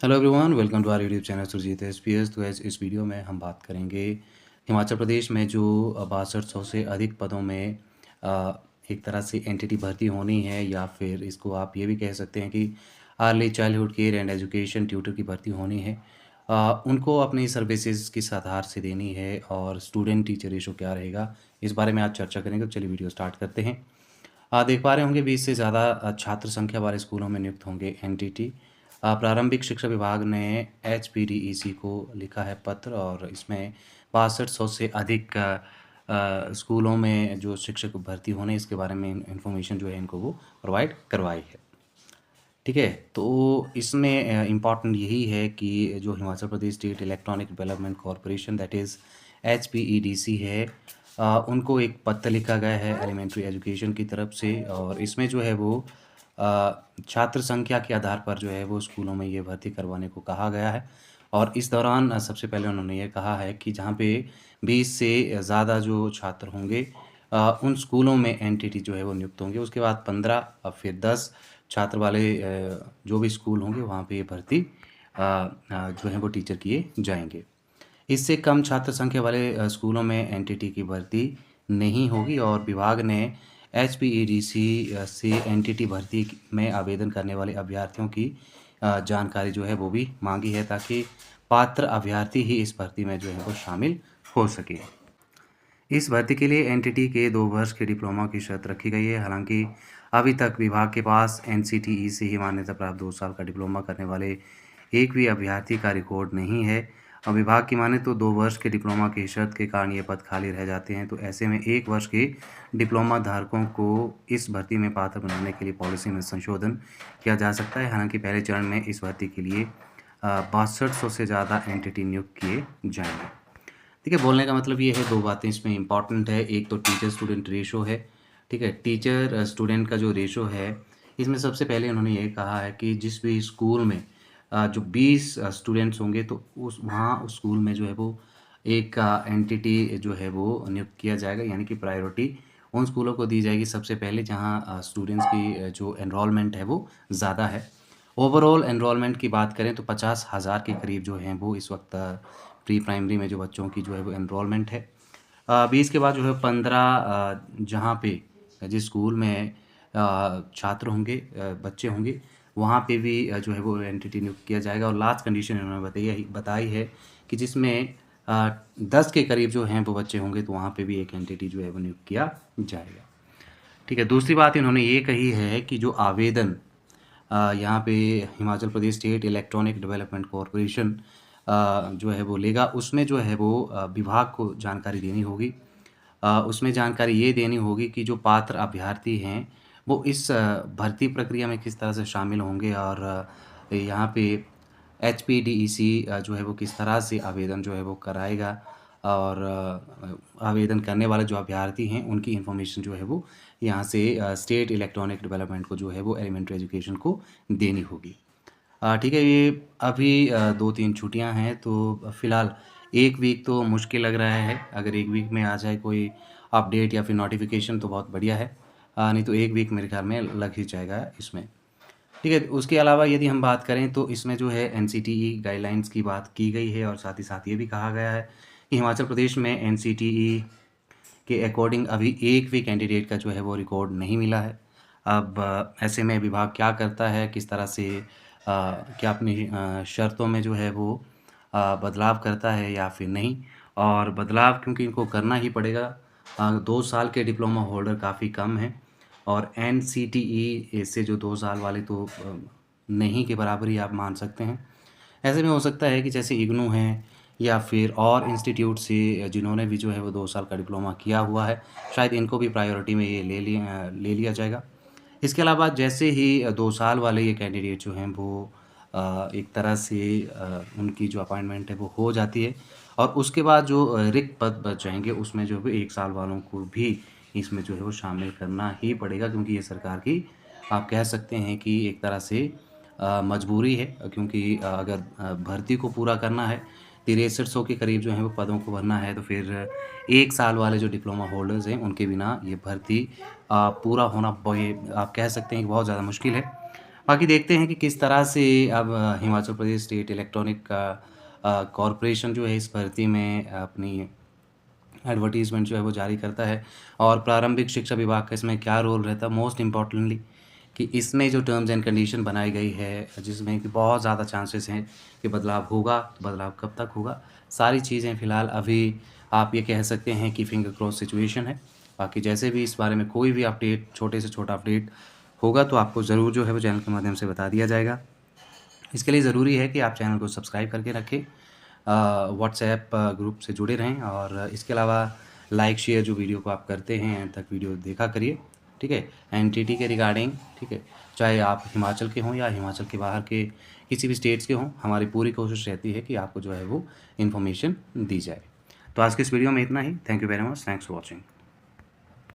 Hello everyone, welcome to our YouTube channel Surjeet SPS. तो इस video में हम बात करेंगे हिमाचल प्रदेश में जो 6200 से अधिक पदों में एक तरह से एंटिटी भर्ती होनी है, या फिर इसको आप ये भी कह सकते हैं कि early childhood care and education tutor की भर्ती होनी है। उनको अपनी सर्विसेज किस आधार से देनी है और स्टूडेंट टीचर रेशो क्या रहेगा, इस बारे में आज चर्चा करेंगे। तो चलिए वीडियो स्टार्ट करते हैं। देख पा रहे होंगे 20 से ज़्यादा छात्र संख्या वाले स्कूलों में नियुक्त होंगे एनटीटी। प्रारंभिक शिक्षा विभाग ने एचपीडीईसी को लिखा है पत्र, और इसमें 6200 से अधिक स्कूलों में जो शिक्षक भर्ती होने, इसके बारे में इंफॉर्मेशन जो है इनको वो प्रोवाइड करवाई है। ठीक है, तो इसमें इम्पॉर्टेंट यही है कि जो Himachal Pradesh state electronic development corporation that is HPEDC है, उनको एक पत्र लिखा गया है एलिमेंट्री एजुकेशन की तरफ से, और इसमें जो है वो छात्र संख्या के आधार पर जो है वो स्कूलों में ये भर्ती करवाने को कहा गया है। और इस दौरान सबसे पहले उन्होंने ये कहा है कि जहाँ पे 20 से ज़्यादा जो छात्र होंगे, उन स्कूलों में एनटीटी जो है वो नियुक्त होंगे। उसके बाद 15 और फिर 10 छात्र वाले जो भी स्कूल होंगे वहाँ पे ये भर्ती जो है वो टीचर किए जाएंगे। इससे कम छात्र संख्या वाले स्कूलों में एनटीटी की भर्ती नहीं होगी, और विभाग ने एचपीईडीसी से एनटीटी भर्ती में आवेदन करने वाले अभ्यर्थियों की जानकारी जो है वो भी मांगी है, ताकि पात्र अभ्यर्थी ही इस भर्ती में जो है वो शामिल हो सके। इस भर्ती के लिए एनटीटी के 2 वर्ष के डिप्लोमा की शर्त रखी गई है। हालांकि अभी तक विभाग के पास एनसीटीई से ही मान्यता प्राप्त 2 साल का डिप्लोमा करने वाले एक भी अभ्यर्थी का रिकॉर्ड नहीं है। और विभाग की माने तो 2 वर्ष के डिप्लोमा की शर्त के कारण ये पद खाली रह जाते हैं। तो ऐसे में 1 वर्ष के डिप्लोमा धारकों को इस भर्ती में पात्र बनाने के लिए पॉलिसी में संशोधन किया जा सकता है। हालांकि पहले चरण में इस भर्ती के लिए 6200 से ज़्यादा एंटिटी नियुक्त किए जाएंगे। ठीक है, बोलने का मतलब ये है, 2 बातें इसमें इम्पॉर्टेंट है। एक तो टीचर स्टूडेंट रेशो है। ठीक है, टीचर स्टूडेंट का जो रेशो है, इसमें सबसे पहले उन्होंने ये कहा है कि जिस भी स्कूल में जो 20 स्टूडेंट्स होंगे, तो उस स्कूल में जो है वो एक एंटिटी जो है वो नियुक्त किया जाएगा। यानी कि प्रायोरिटी उन स्कूलों को दी जाएगी सबसे पहले जहाँ स्टूडेंट्स की जो एनरोलमेंट है वो ज़्यादा है। ओवरऑल एनरोलमेंट की बात करें तो 50,000 के करीब जो हैं वो इस वक्त प्री प्राइमरी में जो बच्चों की जो है वो एनरोलमेंट है। 20 के बाद जो है 15 जहाँ पे जिस स्कूल में छात्र होंगे, बच्चे होंगे, वहाँ पे भी जो है वो एंटिटी नियुक्त किया जाएगा। और लास्ट कंडीशन इन्होंने बताई है कि जिसमें 10 के करीब जो हैं वो बच्चे होंगे, तो वहाँ पे भी एक एंटिटी जो है वो नियुक्त किया जाएगा। ठीक है, दूसरी बात इन्होंने ये कही है कि जो आवेदन यहाँ पे Himachal Pradesh state electronic development corporation जो है वो लेगा, उसमें जो है वो विभाग को जानकारी देनी होगी। उसमें जानकारी ये देनी होगी कि जो पात्र अभ्यर्थी हैं वो इस भर्ती प्रक्रिया में किस तरह से शामिल होंगे, और यहाँ पे एचपीडीईसी जो है वो किस तरह से आवेदन जो है वो कराएगा, और आवेदन करने वाले जो अभ्यर्थी हैं उनकी इन्फॉर्मेशन जो है वो यहाँ से स्टेट इलेक्ट्रॉनिक डेवलपमेंट को जो है वो एलिमेंट्री एजुकेशन को देनी होगी। ठीक है, ये अभी 2-3 छुट्टियां हैं, तो फ़िलहाल 1 वीक तो मुश्किल लग रहा है। अगर 1 वीक में आ जाए कोई अपडेट या फिर नोटिफिकेशन तो बहुत बढ़िया है। नहीं तो 1 वीक मेरे ख्याल में लग ही जाएगा इसमें। ठीक है, उसके अलावा यदि हम बात करें तो इसमें जो है एनसीटीई गाइडलाइंस की बात की गई है, और साथ ही साथ ये भी कहा गया है कि हिमाचल प्रदेश में एनसीटीई के अकॉर्डिंग अभी एक भी कैंडिडेट का जो है वो रिकॉर्ड नहीं मिला है। अब ऐसे में विभाग क्या करता है, किस तरह से क्या अपनी शर्तों में जो है वो बदलाव करता है या फिर नहीं। और बदलाव क्योंकि इनको करना ही पड़ेगा। 2 साल के डिप्लोमा होल्डर काफ़ी कम हैं, और एनसीटीई से जो 2 साल वाले तो नहीं के बराबर ही आप मान सकते हैं। ऐसे में हो सकता है कि जैसे इग्नू है या फिर और इंस्टीट्यूट से जिन्होंने भी जो है वो 2 साल का डिप्लोमा किया हुआ है, शायद इनको भी प्रायोरिटी में ये ले लिया जाएगा। इसके अलावा जैसे ही 2 साल वाले ये कैंडिडेट जो हैं वो एक तरह से उनकी जो अपॉइंटमेंट है वो हो जाती है, और उसके बाद जो रिक्त पद बच जाएंगे उसमें जो है 1 साल वालों को भी इसमें जो है वो शामिल करना ही पड़ेगा, क्योंकि ये सरकार की आप कह सकते हैं कि एक तरह से मजबूरी है। क्योंकि अगर भर्ती को पूरा करना है, 6300 के करीब जो है वो पदों को भरना है, तो फिर 1 साल वाले जो डिप्लोमा होल्डर्स हैं उनके बिना ये भर्ती पूरा होना ये आप कह सकते हैं कि बहुत ज़्यादा मुश्किल है। बाकी देखते हैं कि किस तरह से अब Himachal Pradesh state electronic corporation जो है इस भर्ती में अपनी एडवर्टाइज़मेंट जो है वो जारी करता है और प्रारंभिक शिक्षा विभाग का इसमें क्या रोल रहता है। मोस्ट इम्पोर्टेंटली कि इसमें जो टर्म्स एंड कंडीशन बनाई गई है, जिसमें कि बहुत ज़्यादा चांसेस हैं कि बदलाव होगा, तो बदलाव कब तक होगा? सारी चीज़ें फ़िलहाल अभी आप ये कह सकते हैं कि फिंगर क्रॉस सिचुएशन है। बाकी जैसे भी इस बारे में कोई भी अपडेट, छोटे से छोटा अपडेट होगा, तो आपको ज़रूर जो है वो चैनल के माध्यम से बता दिया जाएगा। इसके लिए ज़रूरी है कि आप चैनल को सब्सक्राइब करके रखें, व्हाट्सएप ग्रुप से जुड़े रहें और इसके अलावा लाइक शेयर जो वीडियो को आप करते हैं एंड तक वीडियो देखा करिए, ठीक है? एनटीटी के रिगार्डिंग, ठीक है? चाहे आप हिमाचल के हों या हिमाचल के बाहर के किसी भी स्टेट्स के हों, हमारी पूरी कोशिश रहती है कि आपको जो है वो इन्फॉर्मेशन दी जाए। तो आज के इस वीडियो में इतना ही। Thank you very much. Thanks for watching.